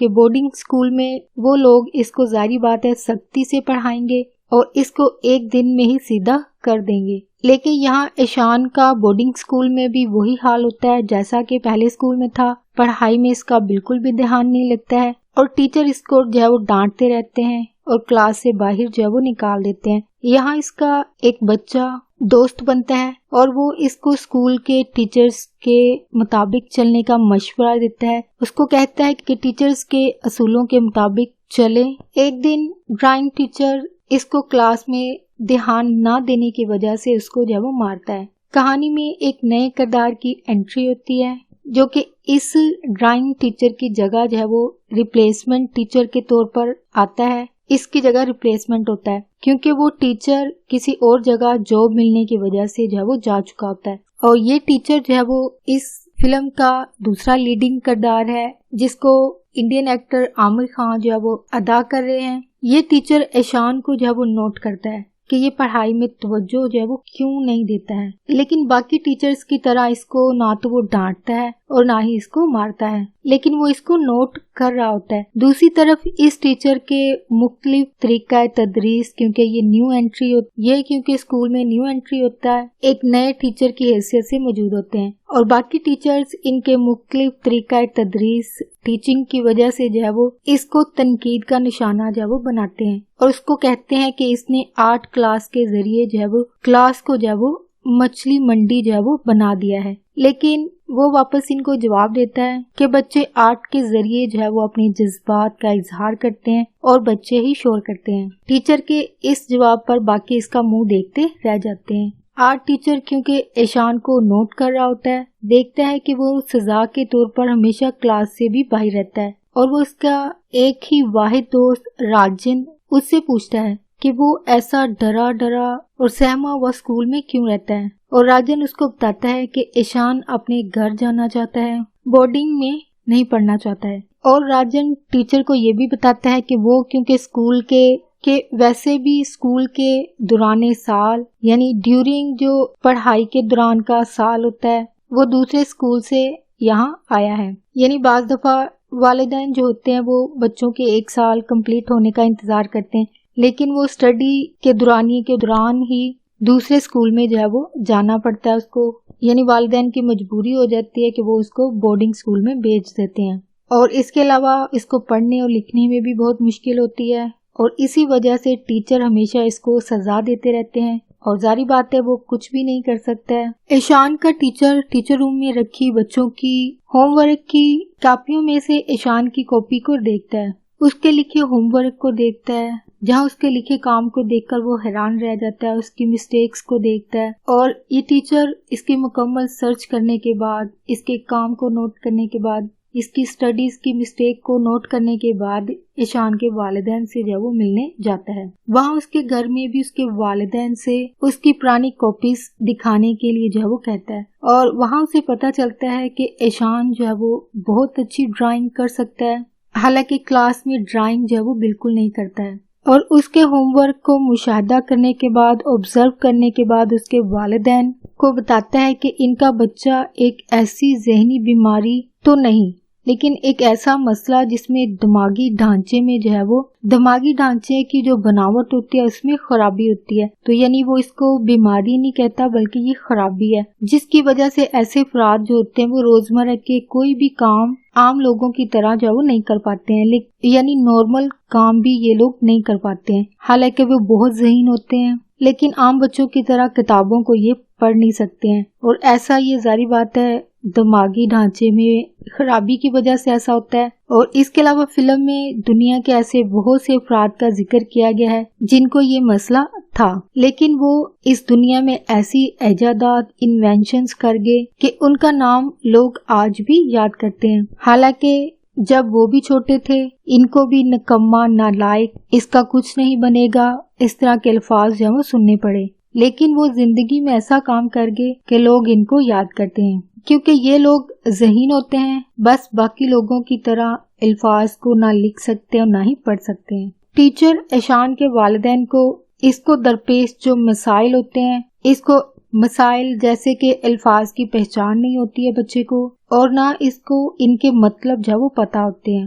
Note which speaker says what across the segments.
Speaker 1: کہ boarding school میں وہ لوگ اس کو ظاہری بات ہے سختی سے پڑھائیں گے اور اس کو ایک دن میں ہی سیدھا کر دیں گے، لیکن یہاں ایشان کا بورڈنگ اسکول میں بھی وہی حال ہوتا ہے جیسا کہ پہلے اسکول میں تھا۔ پڑھائی میں اس کا بالکل بھی دھیان نہیں لگتا ہے اور ٹیچر اس کو جو ہے وہ ڈانٹتے رہتے ہیں اور کلاس سے باہر جو ہے وہ نکال دیتے ہیں۔ یہاں اس کا ایک بچہ دوست بنتا ہے اور وہ اس کو اسکول کے ٹیچرز کے مطابق چلنے کا مشورہ دیتا ہے، اس کو کہتا ہے کہ ٹیچرز کے اصولوں کے مطابق چلیں۔ ایک دن ڈرائنگ ٹیچر اس کو کلاس میں دھیان نہ دینے کی وجہ سے اس کو جو ہے وہ مارتا ہے۔ کہانی میں ایک نئے کردار کی انٹری ہوتی ہے جو کہ اس ڈرائنگ ٹیچر کی جگہ جو ہے وہ ریپلیسمنٹ ٹیچر کے طور پر آتا ہے، اس کی جگہ ریپلیسمنٹ ہوتا ہے کیونکہ وہ ٹیچر کسی اور جگہ جاب ملنے کی وجہ سے جو ہے وہ جا چکا ہوتا ہے، اور یہ ٹیچر جو ہے وہ اس فلم کا دوسرا لیڈنگ کردار ہے جس کو انڈین ایکٹر عامر خان جو ہے وہ ادا کر رہے ہیں۔ یہ ٹیچر ایشان کو جو ہے وہ نوٹ کرتا ہے کہ یہ پڑھائی میں توجہ جو ہے وہ کیوں نہیں دیتا ہے، لیکن باقی ٹیچرز کی طرح اس کو نہ تو وہ ڈانٹتا ہے اور نہ ہی اس کو مارتا ہے، لیکن وہ اس کو نوٹ کر رہا ہوتا ہے۔ دوسری طرف اس ٹیچر کے مختلف طریقہ تدریس، کیونکہ یہ نیو انٹری کیونکہ اسکول میں نیو انٹری ہوتا ہے، ایک نئے ٹیچر کی حیثیت سے موجود ہوتے ہیں، اور باقی ٹیچرز ان کے مختلف طریقہ تدریس ٹیچنگ کی وجہ سے جو ہے وہ اس کو تنقید کا نشانہ جو ہے وہ بناتے ہیں اور اس کو کہتے ہیں کہ اس نے آرٹ کلاس کے ذریعے جو ہے وہ کلاس کو جو ہے وہ مچھلی منڈی جو ہے وہ بنا دیا ہے۔ لیکن وہ واپس ان کو جواب دیتا ہے کہ بچے آرٹ کے ذریعے جو ہے وہ اپنے جذبات کا اظہار کرتے ہیں اور بچے ہی شور کرتے ہیں۔ ٹیچر کے اس جواب پر باقی اس کا منہ دیکھتے رہ جاتے ہیں۔ آرٹ ٹیچر کیونکہ ایشان کو نوٹ کر رہا ہوتا ہے، دیکھتا ہے کہ وہ سزا کے طور پر ہمیشہ کلاس سے بھی باہر رہتا ہے، اور وہ اس کا ایک ہی واحد دوست راجن اس سے پوچھتا ہے کہ وہ ایسا ڈرا اور سہما ہوا اسکول میں کیوں رہتا ہے، اور راجن اس کو بتاتا ہے کہ ایشان اپنے گھر جانا چاہتا ہے، بورڈنگ میں نہیں پڑھنا چاہتا ہے، اور راجن ٹیچر کو یہ بھی بتاتا ہے کہ وہ کیونکہ اسکول کے ویسے بھی اسکول کے دوران سال یعنی ڈیورنگ جو پڑھائی کے دوران کا سال ہوتا ہے وہ دوسرے اسکول سے یہاں آیا ہے، یعنی بعض دفعہ والدین جو ہوتے ہیں وہ بچوں کے ایک سال کمپلیٹ ہونے کا انتظار کرتے ہیں، لیکن وہ اسٹڈی کے دوران ہی دوسرے اسکول میں جو ہے وہ جانا پڑتا ہے اس کو، یعنی والدین کی مجبوری ہو جاتی ہے کہ وہ اس کو بورڈنگ اسکول میں بھیج دیتے ہیں، اور اس کے علاوہ اس کو پڑھنے اور لکھنے میں بھی بہت مشکل ہوتی ہے، اور اسی وجہ سے ٹیچر ہمیشہ اس کو سزا دیتے رہتے ہیں، اور ظاہری بات ہے وہ کچھ بھی نہیں کر سکتا ہے۔ ایشان کا ٹیچر روم میں رکھی بچوں کی ہوم ورک کی کاپیوں میں سے ایشان کی کاپی کو دیکھتا ہے، اس کے لکھے ہوم ورک کو دیکھتا ہے، جہاں اس کے لکھے کام کو دیکھ کر وہ حیران رہ جاتا ہے، اس کی مسٹیکس کو دیکھتا ہے، اور یہ ٹیچر اس کی مکمل سرچ کرنے کے بعد، اس کے کام کو نوٹ کرنے کے بعد، اس کی سٹڈیز کی مسٹیک کو نوٹ کرنے کے بعد ایشان کے والدین سے جو وہ ملنے جاتا ہے۔ وہاں اس کے گھر میں بھی اس کے والدین سے اس کی پرانی کاپیز دکھانے کے لیے جو ہے وہ کہتا ہے، اور وہاں اسے پتہ چلتا ہے کہ ایشان جو ہے وہ بہت اچھی ڈرائنگ کر سکتا ہے، حالانکہ کلاس میں ڈرائنگ جو ہے وہ بالکل نہیں کرتا ہے، اور اس کے ہوم ورک کو مشاہدہ کرنے کے بعد، آبزرو کرنے کے بعد اس کے والدین کو بتاتا ہے کہ ان کا بچہ ایک ایسی ذہنی بیماری تو نہیں، لیکن ایک ایسا مسئلہ جس میں دماغی ڈھانچے میں جو ہے وہ دماغی ڈھانچے کی جو بناوٹ ہوتی ہے اس میں خرابی ہوتی ہے، تو یعنی وہ اس کو بیماری نہیں کہتا بلکہ یہ خرابی ہے، جس کی وجہ سے ایسے افراد جو ہوتے ہیں وہ روزمرہ کے کوئی بھی کام عام لوگوں کی طرح جو ہے وہ نہیں کر پاتے ہیں، یعنی نارمل کام بھی یہ لوگ نہیں کر پاتے ہیں، حالانکہ وہ بہت ذہین ہوتے ہیں، لیکن عام بچوں کی طرح کتابوں کو یہ پڑھ نہیں سکتے ہیں، اور ایسا یہ ظاہری بات ہے دماغی ڈھانچے میں خرابی کی وجہ سے ایسا ہوتا ہے۔ اور اس کے علاوہ فلم میں دنیا کے ایسے بہت سے افراد کا ذکر کیا گیا ہے جن کو یہ مسئلہ تھا، لیکن وہ اس دنیا میں ایسی ایجادات انوینشنز کر گئے کہ ان کا نام لوگ آج بھی یاد کرتے ہیں، حالانکہ جب وہ بھی چھوٹے تھے ان کو بھی نکما، نالائق، اس کا کچھ نہیں بنے گا، اس طرح کے الفاظ جو وہ سننے پڑے، لیکن وہ زندگی میں ایسا کام کر گئے کہ لوگ ان کو یاد کرتے ہیں، کیونکہ یہ لوگ ذہین ہوتے ہیں، بس باقی لوگوں کی طرح الفاظ کو نہ لکھ سکتے اور نہ ہی پڑھ سکتے ہیں۔ ٹیچر ایشان کے والدین کو اس کو درپیش جو مسائل ہوتے ہیں، اس کو مسائل جیسے کہ الفاظ کی پہچان نہیں ہوتی ہے بچے کو، اور نہ اس کو ان کے مطلب جو وہ پتہ ہوتے ہیں،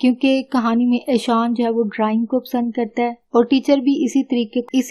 Speaker 1: کیونکہ کہانی میں ایشان جو ہے وہ ڈرائنگ کو پسند کرتا ہے اور ٹیچر بھی اسی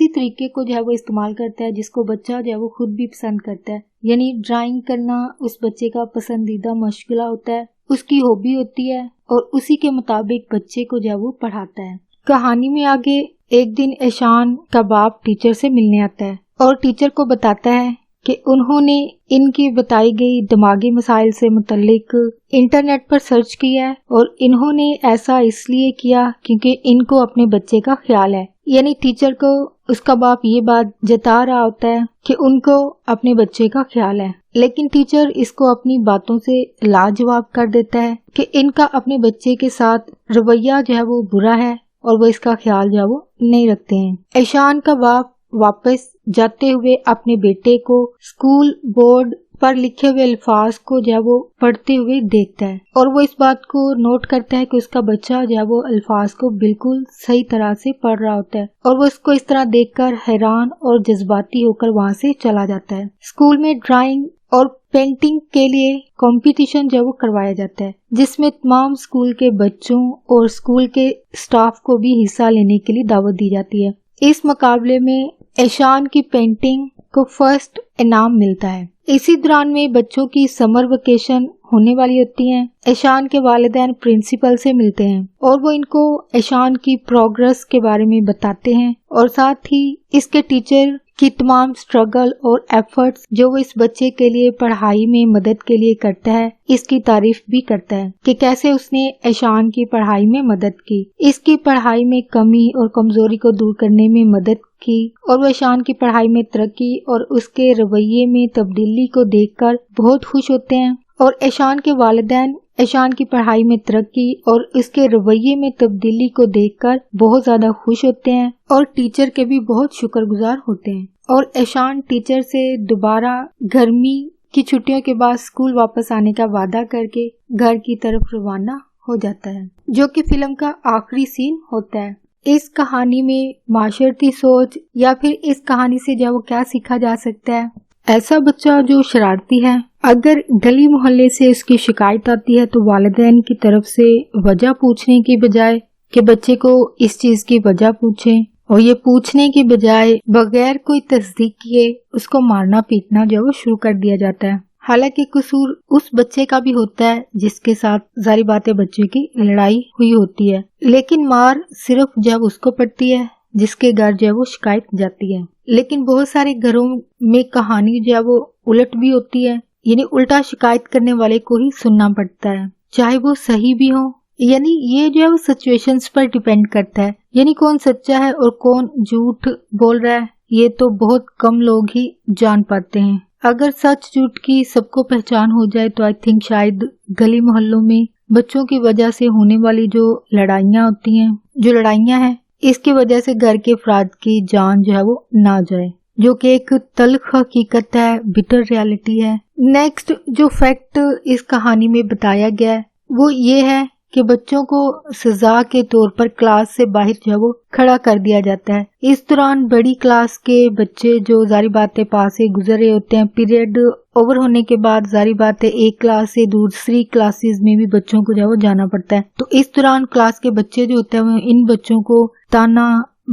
Speaker 1: طریقے کو جو ہے وہ استعمال کرتا ہے جس کو بچہ جو ہے وہ خود بھی پسند کرتا ہے. یعنی ڈرائنگ کرنا اس بچے کا پسندیدہ مشغلہ ہوتا ہے، اس کی ہابی ہوتی ہے اور اسی کے مطابق بچے کو جو ہے وہ پڑھاتا ہے. کہانی میں آگے ایک دن ایشان کا باپ ٹیچر سے ملنے آتا ہے اور ٹیچر کو بتاتا ہے کہ انہوں نے ان کی بتائی گئی دماغی مسائل سے متعلق انٹرنیٹ پر سرچ کیا ہے اور انہوں نے ایسا اس لیے کیا کیونکہ ان کو اپنے بچے کا خیال ہے. یعنی ٹیچر کو اس کا باپ یہ بات جتا رہا ہوتا ہے کہ ان کو اپنے بچے کا خیال ہے، لیکن ٹیچر اس کو اپنی باتوں سے لاجواب کر دیتا ہے کہ ان کا اپنے بچے کے ساتھ رویہ جو ہے وہ برا ہے اور وہ اس کا خیال جو ہے وہ نہیں رکھتے ہیں. ایشان کا باپ واپس جاتے ہوئے اپنے بیٹے کو اسکول بورڈ پر لکھے ہوئے الفاظ کو جو ہے وہ پڑھتے ہوئے دیکھتا ہے اور وہ اس بات کو نوٹ کرتا ہے کہ اس کا بچہ جو ہے وہ الفاظ کو بالکل صحیح طرح سے پڑھ رہا ہوتا ہے اور وہ اس کو اس طرح دیکھ کر حیران اور جذباتی ہو کر وہاں سے چلا جاتا ہے. اسکول میں ڈرائنگ اور پینٹنگ کے لیے کمپٹیشن جو وہ کروایا جاتا ہے جس میں تمام اسکول کے بچوں اور اسکول کے اسٹاف کو بھی حصہ لینے کے لیے دعوت دی جاتی ہے. اس مقابلے میں ایشان کی پینٹنگ کو فرسٹ انعام ملتا ہے. اسی دوران میں بچوں کی سمر ویکیشن ہونے والی ہوتی ہیں. ایشان کے والدین پرنسپل سے ملتے ہیں اور وہ ان کو ایشان کی پروگرس کے بارے میں بتاتے ہیں اور ساتھ ہی اس کے ٹیچر کی تمام سٹرگل اور ایفرٹس جو وہ اس بچے کے لیے پڑھائی میں مدد کے لیے کرتا ہے اس کی تعریف بھی کرتا ہے کہ کیسے اس نے ایشان کی پڑھائی میں مدد کی، اس کی پڑھائی میں کمی اور کمزوری کو دور کرنے میں مدد کی اور وہ ایشان کی پڑھائی میں ترقی اور اس کے رویے میں تبدیلی کو دیکھ کر بہت خوش ہوتے ہیں. اور ایشان کے والدین ایشان کی پڑھائی میں ترقی اور اس کے رویے میں تبدیلی کو دیکھ کر بہت زیادہ خوش ہوتے ہیں اور ٹیچر کے بھی بہت شکر گزار ہوتے ہیں. اور ایشان ٹیچر سے دوبارہ گرمی کی چھٹیوں کے بعد اسکول واپس آنے کا وعدہ کر کے گھر کی طرف روانہ ہو جاتا ہے، جو کہ فلم کا آخری سین ہوتا ہے. اس کہانی میں معاشرتی سوچ یا پھر اس کہانی سے جو وہ کیا سیکھا جا سکتا ہے؟ ایسا بچہ جو شرارتی ہے، اگر گلی محلے سے اس کی شکایت آتی ہے تو والدین کی طرف سے وجہ پوچھنے کی بجائے کہ بچے کو اس چیز کی وجہ پوچھیں اور یہ پوچھنے کی بجائے بغیر کوئی تصدیق کیے اس کو مارنا پیٹنا جو وہ شروع کر دیا جاتا ہے. حالانکہ قصور اس بچے کا بھی ہوتا ہے جس کے ساتھ ظاہری بات ہے بچے کی لڑائی ہوئی ہوتی ہے، لیکن مار صرف جب اس کو پڑتی ہے جس کے گھر جو ہے وہ شکایت جاتی ہے. لیکن بہت سارے گھروں میں کہانی جو ہے وہ الٹ بھی ہوتی ہے، یعنی الٹا شکایت کرنے والے کو ہی سننا پڑتا ہے چاہے وہ صحیح بھی ہو. یعنی یہ جو ہے وہ سچویشنز پر ڈیپینڈ کرتا ہے، یعنی کون سچا ہے اور کون جھوٹ بول رہا ہے یہ تو بہت کم لوگ ہی جان پاتے ہیں. اگر سچ جھوٹ کی سب کو پہچان ہو جائے تو آئی تھنک شاید گلی محلوں میں بچوں کی وجہ سے ہونے والی جو لڑائیاں ہیں اس کی وجہ سے گھر کے افراد کی جان جو ہے وہ نہ جائے، جو کہ ایک تلخ حقیقت ہے، بٹر ریالٹی ہے. نیکسٹ جو فیکٹ اس کہانی میں بتایا گیا ہے وہ یہ ہے کہ بچوں کو سزا کے طور پر کلاس سے باہر جو ہے وہ کھڑا کر دیا جاتا ہے. اس دوران بڑی کلاس کے بچے جو ظاہری بات ہے پاس سے گزر رہے ہوتے ہیں، پیریڈ اوور ہونے کے بعد ظاہری بات ہے ایک کلاس سے دوسری کلاسز میں بھی بچوں کو جو ہے وہ جانا پڑتا ہے. تو اس دوران کلاس کے بچے جو ہوتے ہیں ان بچوں کو تانا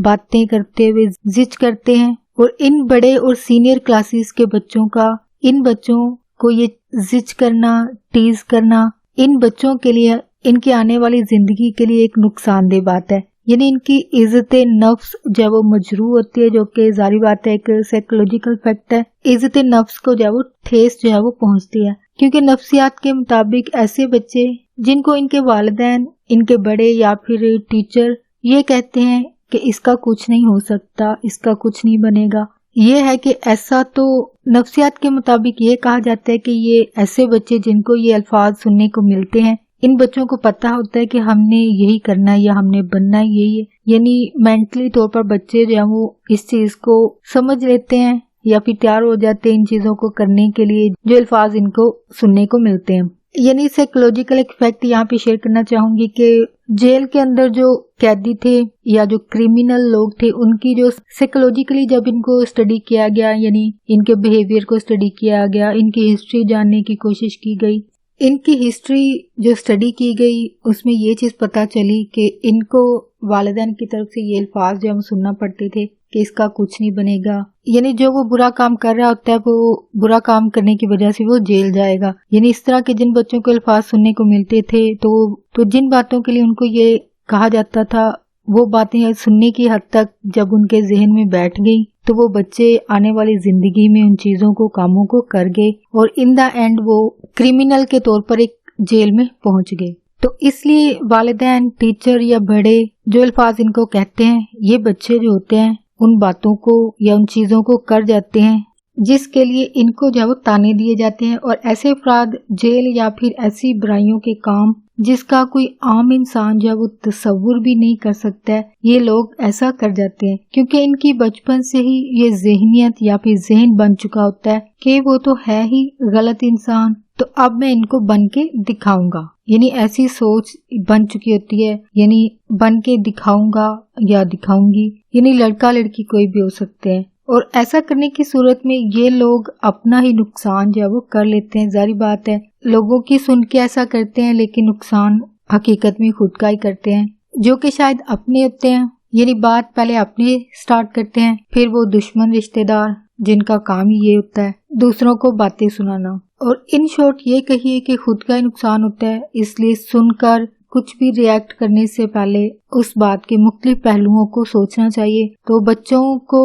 Speaker 1: باتیں کرتے ہوئے زج کرتے ہیں اور ان بڑے اور سینئر کلاسز کے بچوں کا ان بچوں کو یہ زج کرنا، ٹیز کرنا ان بچوں کے لیے ان کی آنے والی زندگی کے لیے ایک نقصان دہ بات ہے. یعنی ان کی عزت نفس جو ہے وہ مجروح ہوتی ہے، جو کہ ظاہری بات ہے ایک سائیکولوجیکل فیکٹ ہے. عزت نفس کو جو ہے وہ ٹھیس جو ہے وہ پہنچتی ہے، کیونکہ نفسیات کے مطابق ایسے بچے جن کو ان کے والدین، ان کے بڑے یا پھر ٹیچر یہ کہتے ہیں کہ اس کا کچھ نہیں ہو سکتا، اس کا کچھ نہیں بنے گا، یہ ہے کہ ایسا تو نفسیات کے مطابق یہ کہا جاتا ہے کہ یہ ایسے بچے جن کو یہ الفاظ سننے کو ملتے ہیں ان بچوں کو پتہ ہوتا ہے کہ ہم نے یہی کرنا ہے یا ہم نے بننا ہے یہی ہے. یعنی مینٹلی طور پر بچے جو ہیں وہ اس چیز کو سمجھ لیتے ہیں یا پھر تیار ہو جاتے ہیں ان چیزوں کو کرنے کے لیے جو الفاظ ان کو سننے کو ملتے ہیں. یعنی سائیکولوجیکل ایک فیکٹ یہاں پہ شیئر کرنا چاہوں گی کہ جیل کے اندر جو قیدی تھے یا جو کریمنل لوگ تھے ان کی جو سائیکولوجیکلی جب ان کو اسٹڈی کیا گیا، یعنی ان کے بیہیویئر کو اسٹڈی کیا گیا، ان کی ہسٹری جاننے کی کوشش کی گئی، ان کی ہسٹری جو اسٹڈی کی گئی اس میں یہ چیز پتہ چلی کہ ان کو والدین کی طرف سے یہ الفاظ جو ہم سننا پڑتے تھے کہ اس کا کچھ نہیں بنے گا، یعنی جو وہ برا کام کر رہا ہوتا ہے وہ برا کام کرنے کی وجہ سے وہ جیل جائے گا، یعنی اس طرح کے جن بچوں کو الفاظ سننے کو ملتے تھے تو جن باتوں کے لیے ان کو یہ کہا جاتا تھا وہ باتیں سننے کی حد تک جب ان کے ذہن میں بیٹھ گئی تو وہ بچے آنے والی زندگی میں ان چیزوں کو کاموں کو کر گئے اور ان دا اینڈ وہ کرمینل کے طور پر ایک جیل میں پہنچ گئے۔ تو اس لیے والدین، ٹیچر یا بڑے جو الفاظ ان کو کہتے ہیں، یہ بچے جو ہوتے ہیں ان باتوں کو یا ان چیزوں کو کر جاتے ہیں جس کے لیے ان کو جو تانے دیے جاتے ہیں، اور ایسے افراد جیل یا پھر ایسی برائیوں کے کام جس کا کوئی عام انسان جو وہ تصور بھی نہیں کر سکتا ہے، یہ لوگ ایسا کر جاتے ہیں کیونکہ ان کی بچپن سے ہی یہ ذہنیت یا پھر ذہن بن چکا ہوتا ہے کہ وہ تو ہے ہی غلط انسان، تو اب میں ان کو بن کے دکھاؤں گا، یعنی ایسی سوچ بن چکی ہوتی ہے، یعنی بن کے دکھاؤں گا یا دکھاؤں گی، یعنی لڑکا لڑکی کوئی بھی ہو سکتے ہیں، اور ایسا کرنے کی صورت میں یہ لوگ اپنا ہی نقصان جو ہے وہ کر لیتے ہیں۔ ظاہری بات ہے لوگوں کی سن کے ایسا کرتے ہیں لیکن نقصان حقیقت میں خود کا ہی کرتے ہیں، جو کہ شاید اپنے ہوتے ہیں، یعنی بات پہلے اپنے سٹارٹ کرتے ہیں، پھر وہ دشمن رشتہ دار جن کا کام ہی یہ ہوتا ہے دوسروں کو باتیں سنانا، اور ان شارٹ یہ کہیے کہ خود کا ہی نقصان ہوتا ہے۔ اس لیے سن کر کچھ بھی ریئیکٹ کرنے سے پہلے اس بات کے مختلف پہلوؤں کو سوچنا چاہیے۔ تو بچوں کو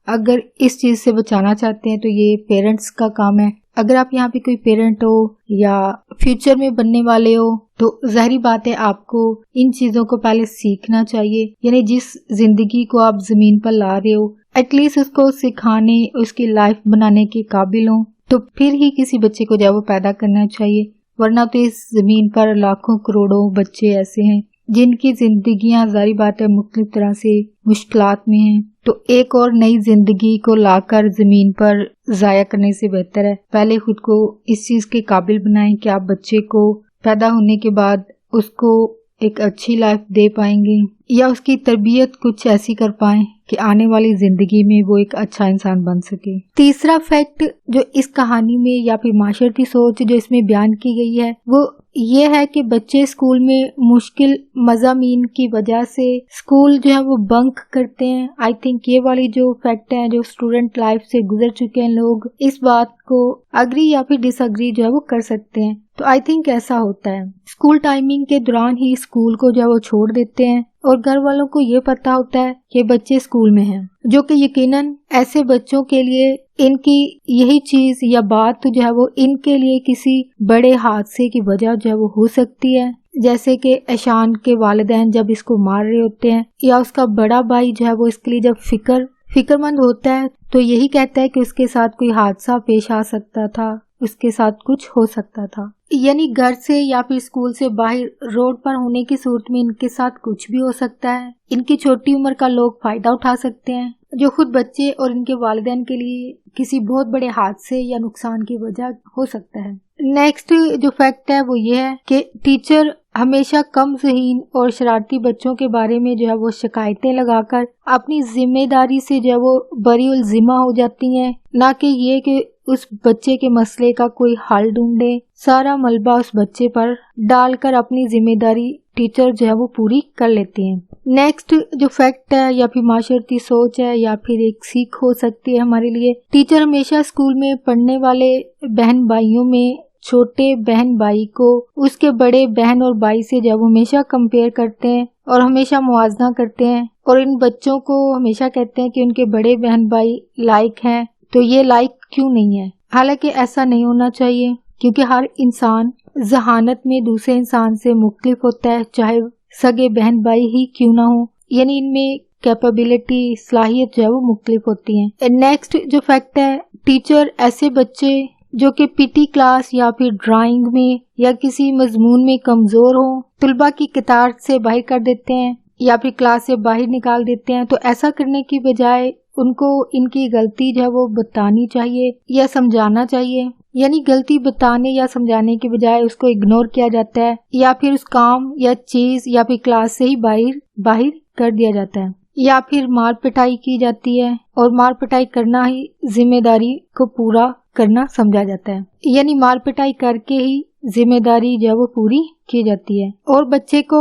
Speaker 1: اگر اس چیز سے بچانا چاہتے ہیں تو یہ پیرنٹس کا کام ہے۔ اگر آپ یہاں پہ کوئی پیرنٹ ہو یا فیوچر میں بننے والے ہو تو ظاہری بات ہے آپ کو ان چیزوں کو پہلے سیکھنا چاہیے، یعنی جس زندگی کو آپ زمین پر لا رہے ہو ایٹ لیسٹ اس کو سکھانے، اس کی لائف بنانے کے قابل ہوں تو پھر ہی کسی بچے کو جو وہ پیدا کرنا چاہیے، ورنہ تو اس زمین پر لاکھوں کروڑوں بچے ایسے ہیں جن کی زندگیاں ظاہری بات ہے مختلف طرح سے مشکلات میں ہیں، تو ایک اور نئی زندگی کو لا کر زمین پر ضائع کرنے سے بہتر ہے پہلے خود کو اس چیز کے قابل بنائیں کہ آپ بچے کو پیدا ہونے کے بعد اس کو ایک اچھی لائف دے پائیں گے یا اس کی تربیت کچھ ایسی کر پائیں کہ آنے والی زندگی میں وہ ایک اچھا انسان بن سکے۔ تیسرا فیکٹ جو اس کہانی میں یا پھر معاشرتی سوچ جو اس میں بیان کی گئی ہے وہ یہ ہے کہ بچے اسکول میں مشکل مضامین کی وجہ سے اسکول جو ہے وہ بنک کرتے ہیں۔ آئی تھنک یہ والی جو فیکٹ ہے جو اسٹوڈنٹ لائف سے گزر چکے ہیں لوگ اس بات کو اگری یا پھر ڈس اگری جو ہے وہ کر سکتے ہیں، تو آئی تھنک ایسا ہوتا ہے اسکول ٹائمنگ کے دوران ہی اسکول کو جو ہے وہ چھوڑ دیتے ہیں اور گھر والوں کو یہ پتا ہوتا ہے کہ بچے اسکول میں ہیں، جو کہ یقیناً ایسے بچوں کے لیے ان کی یہی چیز یا بات جو ہے وہ ان کے لیے کسی بڑے حادثے کی وجہ جو ہے وہ ہو سکتی ہے، جیسے کہ ایشان کے والدین جب اس کو مار رہے ہوتے ہیں یا اس کا بڑا بھائی جو ہے وہ اس کے لیے جب فکر مند ہوتا ہے تو یہی کہتا ہے کہ اس کے ساتھ کوئی حادثہ پیش آ سکتا تھا، اس کے ساتھ کچھ ہو سکتا تھا، یعنی گھر سے یا پھر اسکول سے باہر روڈ پر ہونے کی صورت میں ان کے ساتھ کچھ بھی ہو سکتا ہے۔ ان کی چھوٹی عمر کا لوگ فائدہ اٹھا سکتے ہیں جو خود بچے اور ان کے والدین کے لیے کسی بہت بڑے حادثے یا نقصان کی وجہ ہو سکتا ہے۔ نیکسٹ جو فیکٹ ہے وہ یہ ہے کہ ٹیچر ہمیشہ کم ذہین اور شرارتی بچوں کے بارے میں جو ہے وہ شکایتیں لگا کر اپنی ذمہ داری سے جو ہے وہ بری الذمہ ہو جاتی ہیں، نہ کہ یہ کہ اس بچے کے مسئلے کا کوئی حل ڈھونڈے، سارا ملبہ اس بچے پر ڈال کر اپنی ذمہ داری ٹیچر جو ہے وہ پوری کر لیتے ہیں۔ نیکسٹ جو فیکٹ ہے یا پھر معاشرتی سوچ ہے یا پھر ایک سیکھ ہو سکتی ہے ہمارے لیے، ٹیچر ہمیشہ اسکول میں پڑھنے والے بہن بھائیوں میں چھوٹے بہن بھائی کو اس کے بڑے بہن اور بھائی سے جو وہ ہمیشہ کمپیئر کرتے ہیں اور ہمیشہ موازنہ کرتے ہیں، اور ان بچوں کو ہمیشہ کہتے ہیں کہ ان کے بڑے بہن بھائی لائق ہیں تو یہ لائق کیوں نہیں ہے، حالانکہ ایسا نہیں ہونا چاہیے کیونکہ ہر انسان ذہانت میں دوسرے انسان سے مختلف ہوتا ہے، چاہے سگے بہن بھائی ہی کیوں نہ ہو، یعنی ان میں کیپیبلٹی صلاحیت جو ہے وہ مختلف ہوتی ہیں۔ نیکسٹ جو فیکٹ ہے، ٹیچر ایسے بچے جو کہ پی ٹی کلاس یا پھر ڈرائنگ میں یا کسی مضمون میں کمزور ہوں طلباء کی قطار سے باہر کر دیتے ہیں یا پھر کلاس سے باہر نکال دیتے ہیں، تو ایسا کرنے کی بجائے ان کو ان کی غلطی جو ہے وہ بتانی چاہیے یا سمجھانا چاہیے، یعنی غلطی بتانے یا سمجھانے کی بجائے اس کو اگنور کیا جاتا ہے یا پھر اس کام یا چیز یا پھر کلاس سے ہی باہر کر دیا جاتا ہے، یا پھر مار پٹائی کی جاتی ہے اور مار پٹائی کرنا ہی ذمہ داری کو پورا کرنا سمجھا جاتا ہے، یعنی مار پٹائی کر کے ہی ذمہ داری جو ہے وہ پوری کی جاتی ہے، اور بچے کو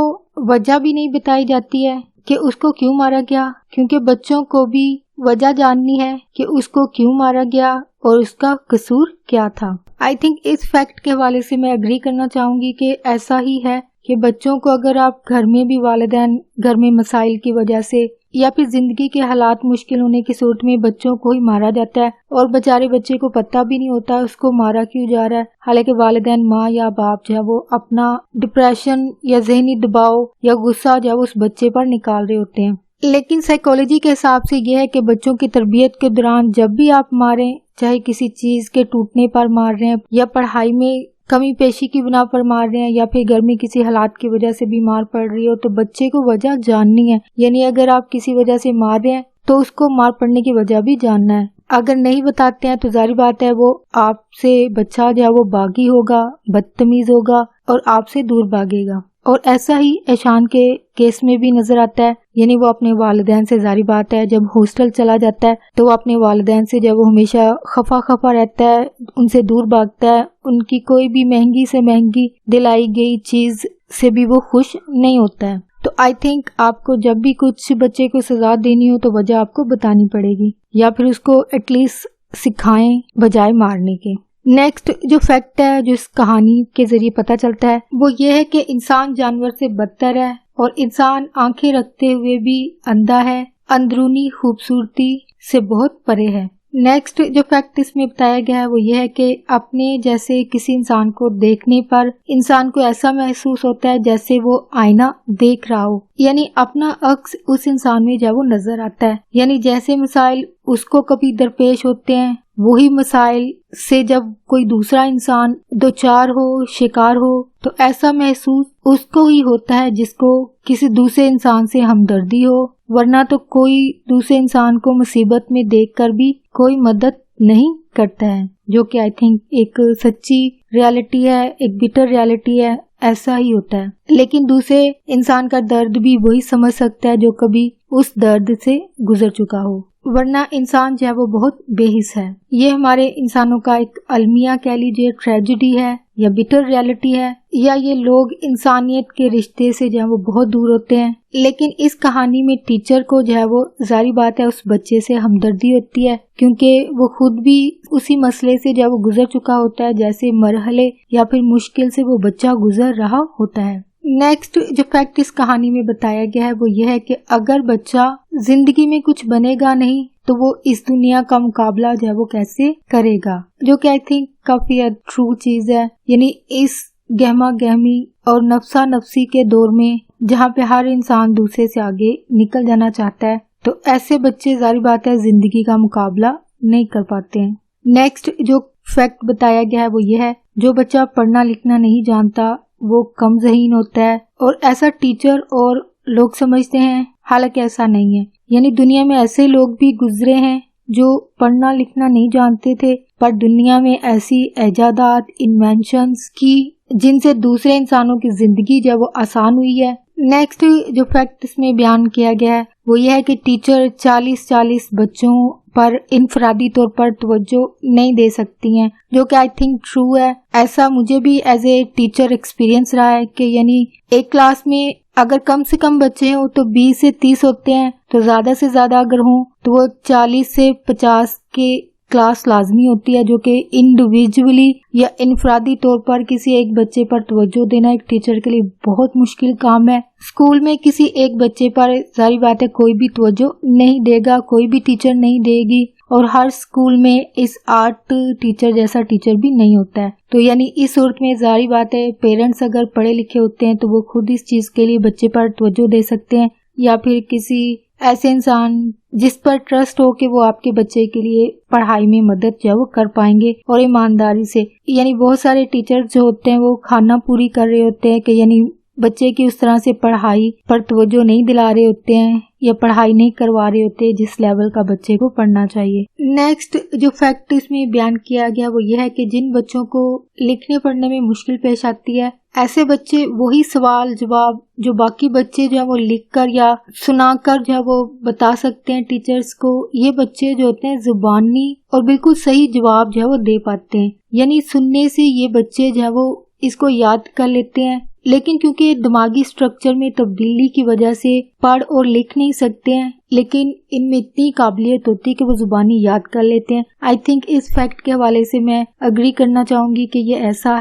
Speaker 1: وجہ بھی نہیں بتائی جاتی ہے کہ اس کو کیوں مارا گیا، کیونکہ بچوں کو بھی وجہ جاننی ہے کہ اس کو کیوں مارا گیا اور اس کا قصور کیا تھا۔ آئی تھنک اس فیکٹ کے حوالے سے میں اگری کرنا چاہوں گی کہ ایسا ہی ہے کہ بچوں کو اگر آپ گھر میں بھی والدین گھر میں مسائل کی وجہ سے یا پھر زندگی کے حالات مشکل ہونے کی صورت میں بچوں کو ہی مارا جاتا ہے اور بیچارے بچے کو پتہ بھی نہیں ہوتا اس کو مارا کیوں جا رہا ہے، حالانکہ والدین ماں یا باپ جو ہے وہ اپنا ڈپریشن یا ذہنی دباؤ یا غصہ جو ہے وہ اس بچے پر نکال رہے ہوتے ہیں۔ لیکن سائیکالوجی کے حساب سے یہ ہے کہ بچوں کی تربیت کے دوران جب بھی آپ ماریں، چاہے کسی چیز کے ٹوٹنے پر مار رہے ہیں یا پڑھائی میں کمی پیشی کی بنا پر مار رہے ہیں یا پھر گھر میں کسی حالات کی وجہ سے بھی مار پڑ رہی ہو، تو بچے کو وجہ جاننی ہے۔ یعنی اگر آپ کسی وجہ سے مار رہے ہیں تو اس کو مار پڑنے کی وجہ بھی جاننا ہے۔ اگر نہیں بتاتے ہیں تو ظاہر بات ہے وہ آپ سے بچہ جو ہے وہ باغی ہوگا، بدتمیز ہوگا اور آپ سے دور بھاگے گا۔ اور ایسا ہی ایشان کے کیس میں بھی نظر آتا ہے، یعنی وہ اپنے والدین سے ظاہر بات ہے جب ہاسٹل چلا جاتا ہے تو وہ اپنے والدین سے جب وہ ہمیشہ خفا رہتا ہے، ان سے دور بھاگتا ہے، ان کی کوئی بھی مہنگی سے مہنگی دلائی گئی چیز سے بھی وہ خوش نہیں ہوتا ہے۔ تو آئی تھنک آپ کو جب بھی کچھ بچے کو سزا دینی ہو تو وجہ آپ کو بتانی پڑے گی، یا پھر اس کو ایٹ لیسٹ سکھائیں بجائے مارنے کے۔ نیکسٹ جو فیکٹ ہے جو اس کہانی کے ذریعے پتہ چلتا ہے وہ یہ ہے کہ انسان جانور سے بدتر ہے اور انسان آنکھیں رکھتے ہوئے بھی اندھا ہے، اندرونی خوبصورتی سے بہت پرے ہے۔ نیکسٹ جو فیکٹ اس میں بتایا گیا ہے وہ یہ ہے کہ اپنے جیسے کسی انسان کو دیکھنے پر انسان کو ایسا محسوس ہوتا ہے جیسے وہ آئینہ دیکھ رہا ہو، یعنی اپنا عکس اس انسان میں جب وہ نظر آتا ہے، یعنی جیسے مسائل اس کو کبھی درپیش ہوتے ہیں وہی مسائل سے جب کوئی دوسرا انسان دوچار ہو، شکار ہو، تو ایسا محسوس اس کو ہی ہوتا ہے جس کو کسی دوسرے انسان سے ہمدردی ہو، ورنہ تو کوئی دوسرے انسان کو مصیبت میں دیکھ کر بھی کوئی مدد نہیں کرتا ہے، جو کہ آئی تھنک ایک سچی ریالٹی ہے، ایک بٹر ریالٹی ہے، ایسا ہی ہوتا ہے۔ لیکن دوسرے انسان کا درد بھی وہی سمجھ سکتا ہے جو کبھی اس درد سے گزر چکا ہو، ورنہ انسان جو ہے وہ بہت بے حس ہے۔ یہ ہمارے انسانوں کا ایک المیہ کہہ لیجیے، ٹریجڈی ہے یا بٹر ریالٹی ہے، یا یہ لوگ انسانیت کے رشتے سے جو ہے وہ بہت دور ہوتے ہیں۔ لیکن اس کہانی میں ٹیچر کو جو ہے وہ ظاہری بات ہے اس بچے سے ہمدردی ہوتی ہے، کیونکہ وہ خود بھی اسی مسئلے سے جو ہے وہ گزر چکا ہوتا ہے جیسے مرحلے یا پھر مشکل سے وہ بچہ گزر رہا ہوتا ہے۔ نیکسٹ جو فیکٹ اس کہانی میں بتایا گیا ہے وہ یہ ہے کہ اگر بچہ زندگی میں کچھ بنے گا نہیں تو وہ اس دنیا کا مقابلہ جو ہے وہ کیسے کرے گا، جو کہ آئی تھنک کافی ٹرو چیز ہے۔ یعنی اس گہما گہمی اور نفسا نفسی کے دور میں جہاں پہ ہر انسان دوسرے سے آگے نکل جانا چاہتا ہے، تو ایسے بچے ظاہر بات ہے زندگی کا مقابلہ نہیں کر پاتے ہیں۔ نیکسٹ جو فیکٹ بتایا گیا ہے وہ یہ ہے، جو بچہ پڑھنا لکھنا نہیں جانتا وہ کم ذہین ہوتا ہے، اور ایسا ٹیچر اور لوگ سمجھتے ہیں، حالانکہ ایسا نہیں ہے۔ یعنی دنیا میں ایسے لوگ بھی گزرے ہیں جو پڑھنا لکھنا نہیں جانتے تھے، پر دنیا میں ایسی ایجادات، انوینشنز کی جن سے دوسرے انسانوں کی زندگی جو ہے وہ آسان ہوئی ہے۔ نیکسٹ جو فیکٹ اس میں بیان کیا گیا ہے وہ یہ ہے کہ ٹیچر 40 بچوں پر انفرادی طور پر توجہ نہیں دے سکتی ہیں، جو کہ آئی تھنک ٹرو ہے۔ ایسا مجھے بھی ایز اے ٹیچر ایکسپیرینس رہا ہے کہ یعنی ایک کلاس میں اگر کم سے کم بچے ہوں تو 20 سے 30 ہوتے ہیں، تو زیادہ سے زیادہ اگر ہوں تو وہ 40 سے 50 کے کلاس لازمی ہوتی ہے، جو کہ انڈیویجولی یا انفرادی طور پر کسی ایک بچے پر توجہ دینا ایک ٹیچر کے لیے بہت مشکل کام ہے۔ اسکول میں کسی ایک بچے پر ظاہر بات ہے کوئی بھی توجہ نہیں دے گا، کوئی بھی ٹیچر نہیں دے گی، اور ہر اسکول میں اس آرٹ ٹیچر جیسا ٹیچر بھی نہیں ہوتا ہے۔ تو یعنی اس صورت میں ظاہر بات ہے پیرنٹس اگر پڑھے لکھے ہوتے ہیں تو وہ خود اس چیز کے لیے بچے پر توجہ دے سکتے ہیں، یا پھر کسی ایسے انسان جس پر ٹرسٹ ہو کہ وہ آپ کے بچے کے لیے پڑھائی میں مدد جو ہے وہ کر پائیں گے اور ایمانداری سے۔ یعنی بہت سارے ٹیچر جو ہوتے ہیں وہ کھانا پوری کر رہے ہوتے ہیں کہ یعنی بچے کی اس طرح سے پڑھائی پر توجہ نہیں دلا رہے ہوتے ہیں یا پڑھائی نہیں کروا رہے ہوتے جس لیول کا بچے کو پڑھنا چاہیے۔ نیکسٹ جو فیکٹ اس میں بیان کیا گیا وہ یہ ہے کہ جن بچوں کو لکھنے پڑھنے میں مشکل پیش آتی ہے، ایسے بچے وہی سوال جواب جو باقی بچے جو ہے وہ لکھ کر یا سنا کر جو ہے وہ بتا سکتے ہیں ٹیچرز کو، یہ بچے جو ہوتے ہیں زبانی اور بالکل صحیح جواب جو ہے وہ دے پاتے ہیں۔ یعنی سننے سے یہ بچے جو ہے وہ اس کو یاد کر لیتے ہیں، لیکن کیونکہ دماغی سٹرکچر میں تبدیلی کی وجہ سے پڑھ اور لکھ نہیں سکتے ہیں، لیکن ان میں اتنی قابلیت ہوتی ہے کہ وہ زبانی یاد کر لیتے ہیں۔ آئی تھنک اس فیکٹ کے حوالے سے میں اگری کرنا چاہوں گی کہ یہ ایسا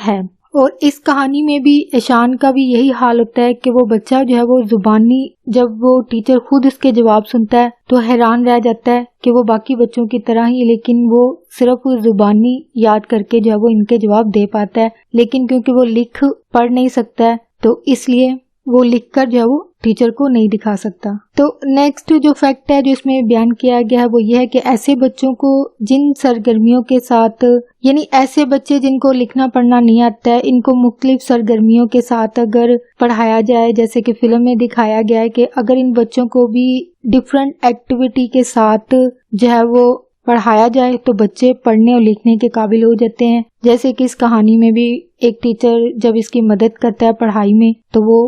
Speaker 1: ہے۔ اور اس کہانی میں بھی ایشان کا بھی یہی حال ہوتا ہے کہ وہ بچہ جو ہے وہ زبانی، جب وہ ٹیچر خود اس کے جواب سنتا ہے تو حیران رہ جاتا ہے کہ وہ باقی بچوں کی طرح ہی، لیکن وہ صرف زبانی یاد کر کے جو ہے وہ ان کے جواب دے پاتا ہے، لیکن کیونکہ وہ لکھ پڑھ نہیں سکتا ہے تو اس لیے وہ لکھ کر جو ہے وہ ٹیچر کو نہیں دکھا سکتا۔ تو نیکسٹ جو فیکٹ ہے جو اس میں بیان کیا گیا ہے وہ یہ ہے کہ ایسے بچوں کو جن سرگرمیوں کے ساتھ، یعنی ایسے بچے جن کو لکھنا پڑھنا نہیں آتا ہے، ان کو مختلف سرگرمیوں کے ساتھ اگر پڑھایا جائے، جیسے کہ فلم میں دکھایا گیا ہے کہ اگر ان بچوں کو بھی ڈفرینٹ ایکٹیویٹی کے ساتھ جو ہے وہ پڑھایا جائے تو بچے پڑھنے اور لکھنے کے قابل ہو جاتے ہیں۔ جیسے کہ اس کہانی میں بھی ایک ٹیچر جب اس کی مدد کرتا ہے پڑھائی میں تو وہ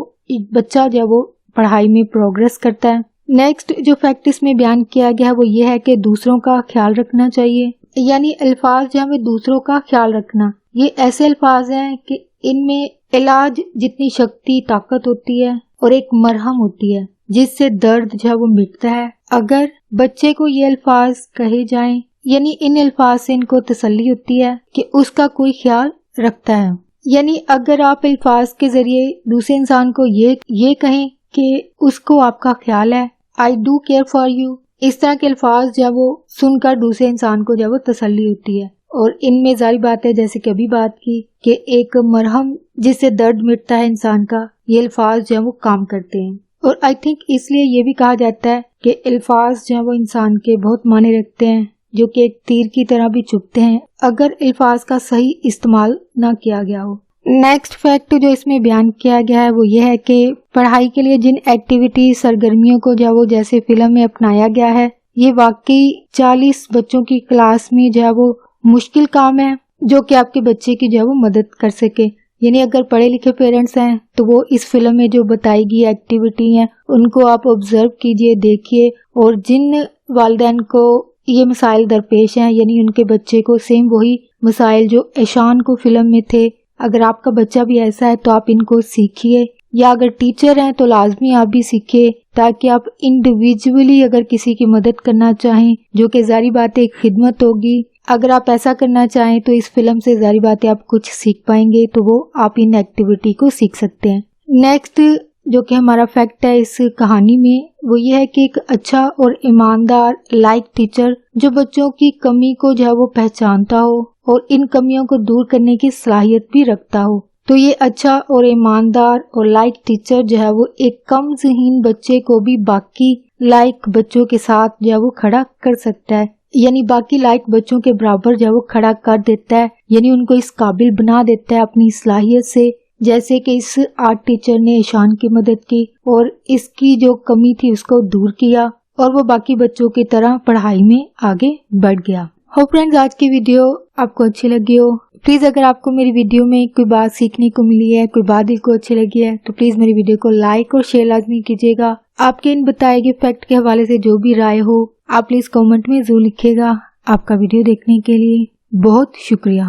Speaker 1: بچہ جو ہے وہ پڑھائی میں پروگریس کرتا ہے۔ نیکسٹ جو فیکٹ اس میں بیان کیا گیا ہے وہ یہ ہے کہ دوسروں کا خیال رکھنا چاہیے، یعنی الفاظ جو ہمیں دوسروں کا خیال رکھنا، یہ ایسے الفاظ ہیں کہ ان میں علاج جتنی شکتی طاقت ہوتی ہے اور ایک مرہم ہوتی ہے جس سے درد جو ہے وہ مٹتا ہے۔ اگر بچے کو یہ الفاظ کہے جائیں، یعنی ان الفاظ سے ان کو تسلی ہوتی ہے کہ اس کا کوئی خیال رکھتا ہے، یعنی اگر آپ الفاظ کے ذریعے دوسرے انسان کو یہ کہیں کہ اس کو آپ کا خیال ہے، I do care for you، اس طرح کے الفاظ جو ہے وہ سن کر دوسرے انسان کو جو ہے وہ تسلی ہوتی ہے، اور ان میں ظاہر بات ہے جیسے کہ ابھی بات کی کہ ایک مرہم جس سے درد مٹتا ہے انسان کا، یہ الفاظ جو ہے وہ کام کرتے ہیں۔ اور آئی تھنک اس لیے یہ بھی کہا جاتا ہے کہ الفاظ جو ہے وہ انسان کے بہت معنی رکھتے ہیں، جو کہ ایک تیر کی طرح بھی چبھتے ہیں اگر الفاظ کا صحیح استعمال نہ کیا گیا ہو۔ نیکسٹ فیکٹ جو اس میں بیان کیا گیا ہے وہ یہ ہے کہ پڑھائی کے لیے جن ایکٹیویٹی سرگرمیوں کو جو ہے وہ جیسے فلم میں اپنایا گیا ہے، یہ واقعی 40 بچوں کی کلاس میں جو ہے وہ مشکل کام ہے جو کہ آپ کے بچے کی جو ہے وہ مدد کر سکے۔ یعنی اگر پڑھے لکھے پیرنٹس ہیں تو وہ اس فلم میں جو بتائی گئی ایکٹیویٹی ہیں ان کو آپ آبزرو کیجئے، دیکھیے، اور جن والدین کو یہ مسائل درپیش ہیں، یعنی ان کے بچے کو سیم وہی مسائل جو ایشان کو فلم میں تھے، اگر آپ کا بچہ بھی ایسا ہے تو آپ ان کو سیکھیے، یا اگر ٹیچر ہیں تو لازمی آپ بھی سیکھیے تاکہ آپ انڈیویجولی اگر کسی کی مدد کرنا چاہیں، جو کہ ظاہری بات ہے ایک خدمت ہوگی، اگر آپ ایسا کرنا چاہیں تو اس فلم سے ظاہری بات ہے آپ کچھ سیکھ پائیں گے، تو وہ آپ ان ایکٹیویٹی کو سیکھ سکتے ہیں۔ نیکسٹ جو کہ ہمارا فیکٹ ہے اس کہانی میں وہ یہ ہے کہ ایک اچھا اور ایماندار لائک ٹیچر جو بچوں کی کمی کو جو ہے وہ پہچانتا ہو اور ان کمیوں کو دور کرنے کی صلاحیت بھی رکھتا ہو، تو یہ اچھا اور ایماندار اور لائک ٹیچر جو ہے وہ ایک کم ذہین بچے کو بھی باقی لائک بچوں کے ساتھ جو ہے وہ کھڑا کر سکتا ہے، یعنی باقی لائک بچوں کے برابر جو ہے وہ کھڑا کر دیتا ہے، یعنی ان کو اس قابل بنا دیتا ہے اپنی صلاحیت سے، جیسے کہ اس آرٹ ٹیچر نے ایشان کی مدد کی اور اس کی جو کمی تھی اس کو دور کیا اور وہ باقی بچوں کی طرح پڑھائی میں آگے بڑھ گیا۔ ہوپ فرینڈز آج کی ویڈیو آپ کو اچھی لگی ہو۔ پلیز اگر آپ کو میری ویڈیو میں کوئی بات سیکھنے کو ملی ہے، کوئی بات دل کو اچھی لگی ہے تو پلیز میری ویڈیو کو لائک اور شیئر لازمی کیجیے گا۔ آپ کے ان بتائے گئے فیکٹ کے حوالے سے جو بھی رائے ہو آپ پلیز کامنٹ میں ضرور لکھیے گا۔ آپ کا ویڈیو دیکھنے کے لیے بہت شکریہ۔